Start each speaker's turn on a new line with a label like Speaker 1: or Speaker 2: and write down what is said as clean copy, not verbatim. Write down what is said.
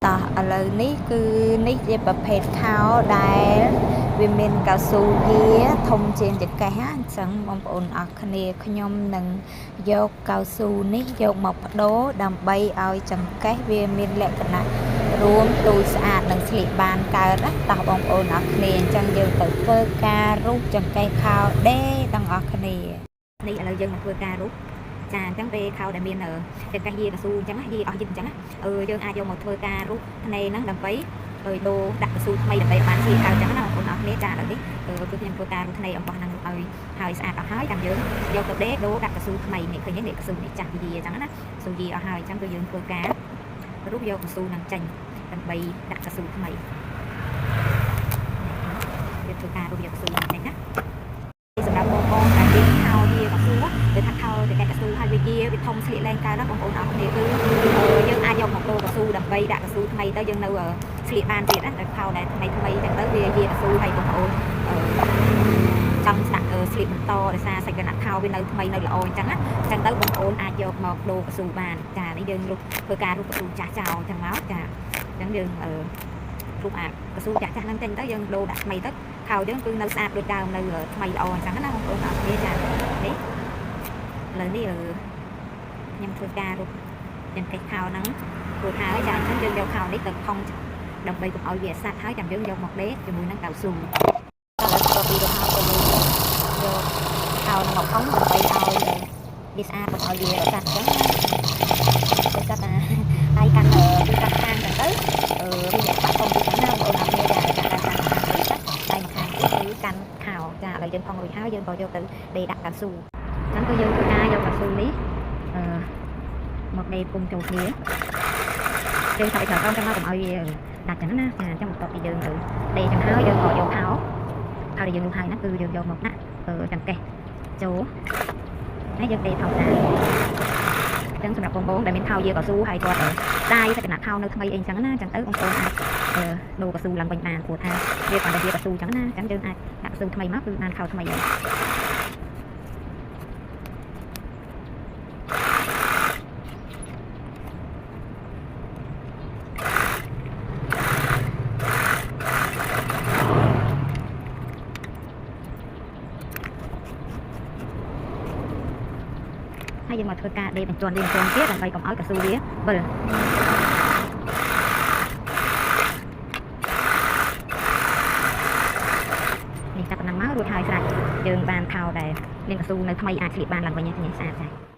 Speaker 1: តោះឥឡូវនេះគឺនេះជាប្រភេទខោដែលវាមានកៅស៊ូយាធំជាងចង្កេះណាអញ្ចឹងបងប្អូនអរគ្នាខ្ញុំនឹងយកកៅស៊ូនេះយកមកបដូរដើម្បីឲ្យចង្កេះវាមានលក្ខណៈរួមទូស្អាតនិងស្លៀកបានកើតណាតោះបងប្អូនអរគ្នាអញ្ចឹងយើងទៅធ្វើការរូបចង្កេះខោដេទាំងអស់គ្នានេះឥឡូវយើងមកធ្វើការរូបចាអញ្ចឹងពេលខោដែលមានចង្កេះយាកៅស៊ូអញ្ចឹងយាអស់យឹកអញ្ចឹងយើងអាចយកមកធ្វើការរូបភ្នែកហ្នឹងដើម្បីដូរដាក់កៅស៊ូថ្មីដើម្បីឲ្យបានស្លៀកកើតអញ្ចឹងណាបងប្អូនអរគ្នាចាឥឡូវនេះគឺខ្ញុំធ្វើការរូបភ្នែកអំបោះហ្នឹងឲ្យស្អាតអស់ហើយចាំយើងយកទៅដេរដូរដាក់កៅស៊ូថ្មីនេះឃើញទេកៅស៊ូនេះចាស់យាអញ្ចឹងណាស៊ូយាអស់ហើយអញ្ចឹងគឺយើងធ្វើការរូបយកកៅស៊ូហ្នឹងចេញដើម្បីដាក់កៅស៊ូថ្មីយើងធ្វើការរូបយកកៅស៊ូហ្នឹងចេញណាសម្រាប់បងប្អូនដែលមានខោយាកៅស៊ូឬថាខោតែកៅស៊ូហើយវាយាវាធំស្លៀកលែងកើតណាបងប្អូនអរគ្នាគឺយើងអាចយកមកដូរកៅស៊ូដើម្បីដាក់កៅស៊ូថ្មីទៅយើងនៅស្លៀកបានទៀតណាតែខោដែលថ្មីអញ្ចឹងទៅវាយាកៅស៊ូហើយបងប្អូនចង់ស្នាក់ស្លៀកបន្តដោយសារសាច់ក្រណាត់ខោវានៅថ្មីនៅល្អអញ្ចឹងណាអញ្ចឹងទៅបងប្អូនអាចយកមកដូរកៅស៊ូបានចានេះយើងធ្វើការរូបកៅស៊ូចាស់ចោលអញ្ចឹងមកចាអញ្ចឹងយើងរូបអាកៅស៊ូចាស់ហ្នឹងចេញទៅយើងដូរដាក់ថ្មីទៅខោយើងគឺនៅស្អាតដូចដើមនៅថ្មីល្អអញ្ចឹងណាបងប្អូនអរគ្នាចានេះឥឡូវនេះខ្ញុំធ្វើការរូបចង្កេះខោហ្នឹងរួចហើយចាអញ្ចឹងយើងយកខោនេះទៅខុងដើម្បីកុំឲ្យវាសាច់ហើយចាំយើងយកមកដេរជាមួយនឹងកៅស៊ូឥឡូវក៏ពីរូបខោទៅយកខោមកខុងដើម្បីឲ្យវាស្អាតកុំឲ្យវាសាច់អញ្ចឹងទៅកាត់ហើយកាន់ពីកាត់ខាងទៅវាបាក់ធំពីខាងណាបងប្អូនអរគ្នាចាកាន់ខាងដៃម្ខាងទៀតគឺកាន់ខោចាឥឡូវយើងខុងរួចហើយយើងក៏យកទៅដេរដាក់កៅស៊ូអញ្ចឹងគឺយើងធ្វើការយកកៅស៊ូនេះមកដេរពុំចូលគ្នាយើងថាឲ្យត្រូវចាំមកកុំឲ្យវាដាច់ចឹងណាចាអញ្ចឹងបន្ទាប់ពីយើងទៅដេរចឹងហើយយើងក៏យកខោដែលយើងនោះហើយណាគឺយើងយកមកដាក់ចង្កេះចូលហើយយើងដេរធម្មតាអញ្ចឹងសម្រាប់បងប្អូនដែលមានខោយាកៅស៊ូហើយគាត់ដាយតែកណាត់ខោនៅថ្មីអីចឹងណាអញ្ចឹងទៅបងប្អូនអាចដូរកៅស៊ូឡើងវិញបានព្រោះថាវាគាត់តែយាកៅស៊ូចឹងណាអញ្ចឹងយើងអាចដាក់កៅស៊ូថ្មីមកគឺបានខោថ្មីហើយហើយយើងមកធ្វើការដេរបញ្ជាន់ទៀតដើម្បីកុំឲ្យកៅស៊ូវាវិលនេះតែប៉ុណ្ណឹងមករួចហើយស្រេចយើងបានខោដែលមានកៅស៊ូនៅថ្មីអាចស្លៀកបានឡើងវិញញ៉ាំស្អាតចា៎